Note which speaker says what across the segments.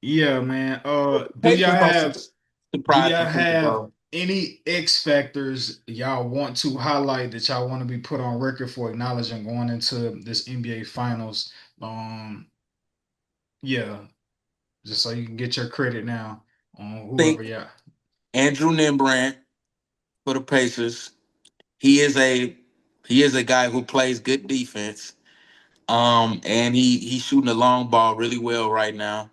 Speaker 1: Yeah, man. Do y'all
Speaker 2: Pacers don't
Speaker 1: have do
Speaker 2: surprise
Speaker 1: y'all
Speaker 2: some people,
Speaker 1: have
Speaker 2: bro.
Speaker 1: any X factors y'all want to highlight that y'all want to be put on record for acknowledging going into this NBA Finals? Um, yeah, just so you can get your credit now on whoever
Speaker 2: Think
Speaker 1: y'all.
Speaker 2: Andrew Nembrandt for the Pacers. He is a he is a guy who plays good defense. And he's shooting the long ball really well right now.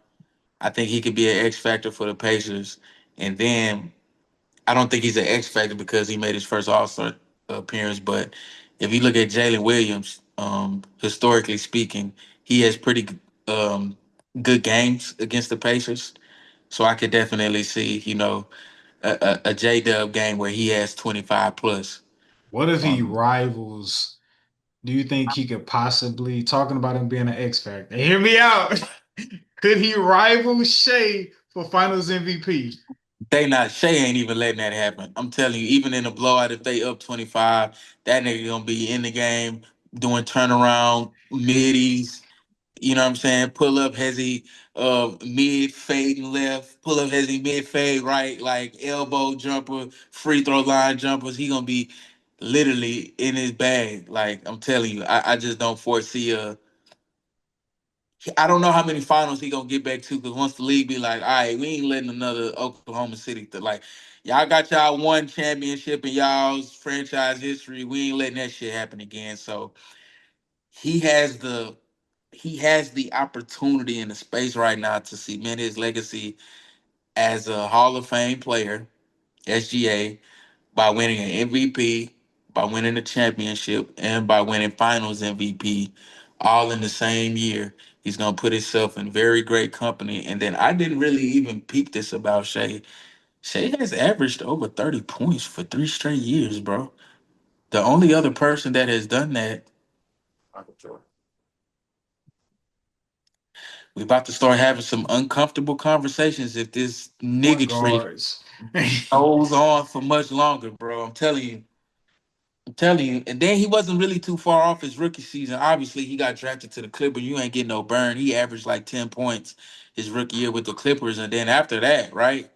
Speaker 2: I think he could be an X factor for the Pacers. And then I don't think he's an X factor because he made his first All Star appearance. But if you look at Jalen Williams, historically speaking, he has pretty good games against the Pacers. So I could definitely see, a J Dub game where he has 25 plus.
Speaker 1: What if he
Speaker 2: Um,
Speaker 1: rivals? Do you think he could possibly talking about him being an X factor? Hear me out. Could he rival Shea for Finals MVP?
Speaker 2: They not Shea ain't even letting that happen. I'm telling you, even in a blowout, if they up 25, that nigga gonna be in the game doing turnaround middies. You know what I'm saying? Pull up hezzy mid fade and left, pull up hezzy mid fade right, like elbow jumper, free throw line jumpers. He gonna be literally in his bag. Like I'm telling you, I just don't foresee I don't know how many finals he gonna get back to because once the league be like, all right, we ain't letting another Oklahoma City like y'all got y'all one championship in y'all's franchise history. We ain't letting that shit happen again. So he has the he has the opportunity and the space right now to cement his legacy as a Hall of Fame player, SGA, by winning an MVP, by winning a championship, and by winning Finals MVP, all in the same year. He's gonna put himself in very great company. And then I didn't really even peep this about Shea. Shea has averaged over 30 points for 3 straight years, bro. The only other person that has done that, we about to start having some uncomfortable conversations if this
Speaker 1: Point
Speaker 2: niggatry
Speaker 1: guards.
Speaker 2: goes on for much longer, bro. I'm telling you. I'm telling you. And then he wasn't really too far off his rookie season. Obviously, he got drafted to the Clippers. You ain't getting no burn. He averaged like 10 points his rookie year with the Clippers. And then after that, right?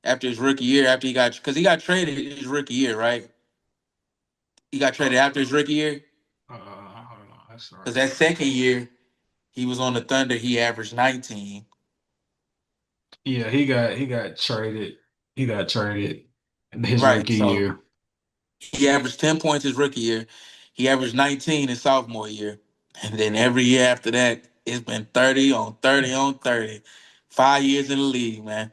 Speaker 2: After his rookie year, after because he got traded his rookie year, right? He got traded after his rookie year.
Speaker 1: Hold on, that's
Speaker 2: Because
Speaker 1: right.
Speaker 2: that second year, he was on the Thunder. He averaged 19.
Speaker 1: Yeah, he got traded. He got traded in his
Speaker 2: Right.
Speaker 1: rookie
Speaker 2: So
Speaker 1: year.
Speaker 2: he averaged 10 points his rookie year. He averaged 19 his sophomore year. And then every year after that, it's been 30 on 30 on 30. 5 years in the league, man.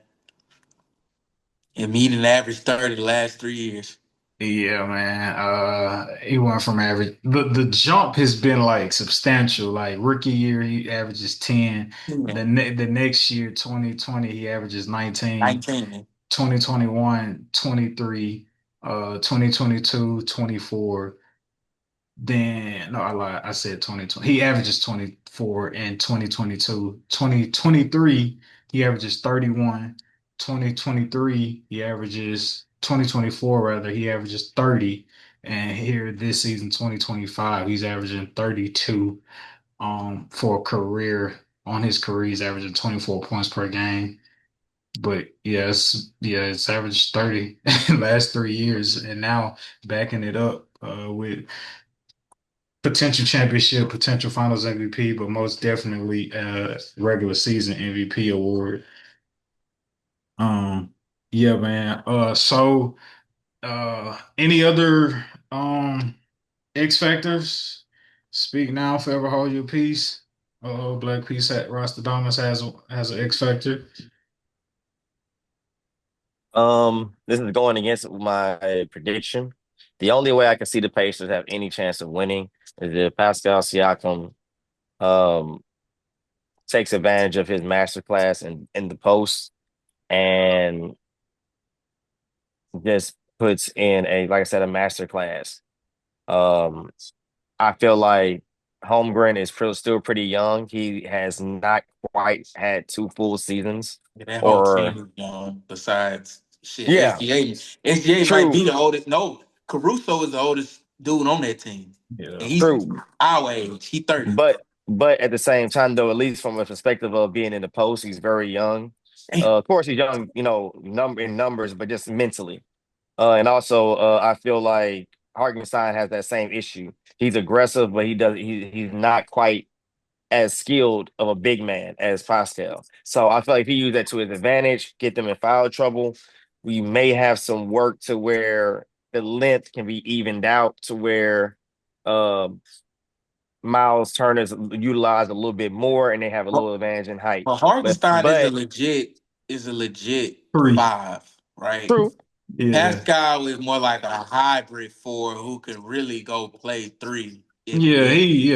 Speaker 2: And meeting average 30 the last 3 years.
Speaker 1: Yeah, man. He went from average. The jump has been like substantial. Like rookie year, he averages 10.
Speaker 2: Yeah.
Speaker 1: The next year, 2020, he averages 19.
Speaker 2: 19.
Speaker 1: 2021, 23. 2022, 24. Then no, I lied. I said 2020. He averages 24 in 2022. 2023, he averages 31. 2023, he averages 2024 rather, he averages 30. And here this season, 2025, he's averaging 32. For a career on his career, he's averaging 24 points per game. But it's averaged 30 last 3 years, and now backing it up with potential championship, potential finals MVP, but most definitely regular season MVP award. Um yeah, man. Any other X factors? Speak now, forever hold your peace. Black Peace at Rostradamus has an X factor.
Speaker 3: This is going against my prediction. The only way I can see the Pacers have any chance of winning is if Pascal Siakam um takes advantage of his masterclass in the post and just puts in like I said, a masterclass. Um, I feel like Holmgren is still pretty young. He has not quite had two full seasons.
Speaker 2: Yeah, that whole
Speaker 3: Or
Speaker 2: team, besides shit,
Speaker 3: yeah,
Speaker 2: SGA might
Speaker 3: true,
Speaker 2: be the oldest. No, Caruso is the oldest dude on that team.
Speaker 1: Yeah.
Speaker 2: And he's
Speaker 3: true.
Speaker 2: our age. He 30.
Speaker 3: But But at the same time, though, at least from a perspective of being in the post, he's very young.
Speaker 2: Damn.
Speaker 3: Of course, he's young, number in numbers, but just mentally. And also, I feel like Hartenstein has that same issue. He's aggressive, but he's not quite as skilled of a big man as Pascal. So I feel like if he used that to his advantage, get them in foul trouble, we may have some work to where the length can be evened out to where um Miles Turner's utilized a little bit more and they have a little advantage in height.
Speaker 2: But
Speaker 3: But
Speaker 2: Hartenstein
Speaker 3: but
Speaker 2: is a legit
Speaker 1: Three.
Speaker 2: five, right?
Speaker 3: true.
Speaker 1: Yeah.
Speaker 2: Pascal is more like a hybrid four who can really go play three if
Speaker 1: Yeah,
Speaker 2: needed.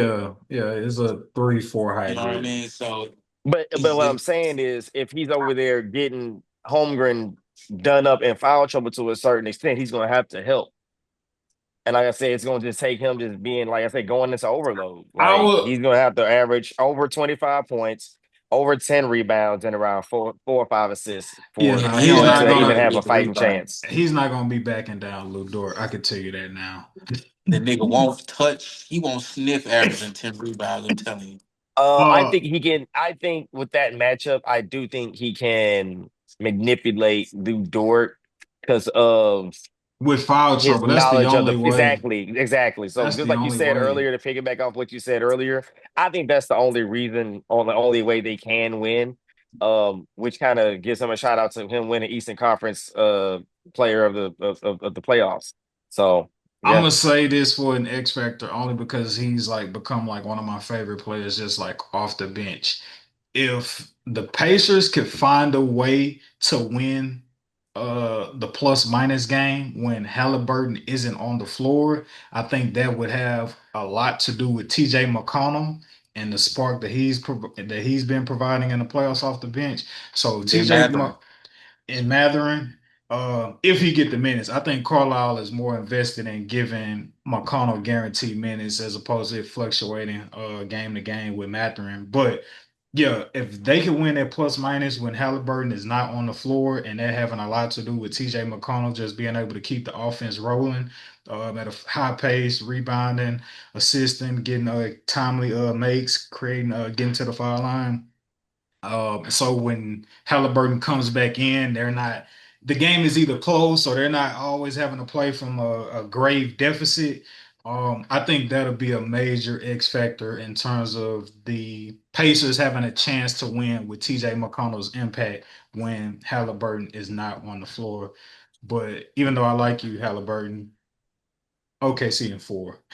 Speaker 1: yeah, it's a 3-4
Speaker 2: You know what I
Speaker 1: hybrid.
Speaker 2: mean? So
Speaker 3: But
Speaker 2: he's
Speaker 3: what I'm saying is if he's over there getting Holmgren done up in foul trouble to a certain extent, he's gonna have to help. And like I said, it's gonna just take him just being, like I said, going into overload.
Speaker 1: I
Speaker 3: Like
Speaker 1: would
Speaker 3: he's gonna have to average over 25 points, over 10 rebounds, and around four or five assists
Speaker 1: yeah,
Speaker 3: for
Speaker 2: yeah,
Speaker 1: no,
Speaker 2: he
Speaker 1: he's
Speaker 2: don't
Speaker 3: him
Speaker 1: not
Speaker 2: ever
Speaker 3: to
Speaker 2: get
Speaker 3: even
Speaker 2: to
Speaker 1: gonna
Speaker 3: have a
Speaker 2: get the
Speaker 3: fighting
Speaker 2: rebound.
Speaker 3: chance.
Speaker 1: he's not gonna be backing down Lou Dort. I can tell you that now.
Speaker 2: The nigga won't touch. He won't sniff averaging 10 rebounds. I'm telling you.
Speaker 3: I
Speaker 1: Uh
Speaker 3: think he can. I think with that matchup, I do think he can manipulate Lou Dort because of
Speaker 1: with foul
Speaker 3: his
Speaker 1: trouble, that's the
Speaker 3: knowledge of the
Speaker 1: only way.
Speaker 3: exactly. So
Speaker 1: That's
Speaker 3: just
Speaker 1: the
Speaker 3: like you
Speaker 1: only
Speaker 3: said
Speaker 1: way.
Speaker 3: earlier, to piggyback off what you said earlier, I think that's the only reason, or the only way they can win. Which kind of gives him a shout out to him winning Eastern Conference player of the playoffs. So
Speaker 1: I'm
Speaker 3: yeah,
Speaker 1: gonna say this for an X Factor only because he's like become like one of my favorite players just like off the bench. If the Pacers could find a way to win the plus minus game when Halliburton isn't on the floor, I think that would have a lot to do with TJ McConnell and the spark that that he's been providing in the playoffs off the bench. So
Speaker 2: Ben Mathurin.
Speaker 1: in Matherin, if he get the minutes, I think Carlisle is more invested in giving McConnell guaranteed minutes as opposed to it fluctuating game to game with Matherin. But yeah, if they can win at plus minus when Halliburton is not on the floor, and that having a lot to do with TJ McConnell just being able to keep the offense rolling at a high pace, rebounding, assisting, getting timely makes, creating, getting to the foul line. So when Halliburton comes back in, they're not, the game is either close or they're not always having to play from a grave deficit. I think that'll be a major X factor in terms of the Pacers having a chance to win with TJ McConnell's impact when Halliburton is not on the floor. But even though I like you, Halliburton, OKC in four.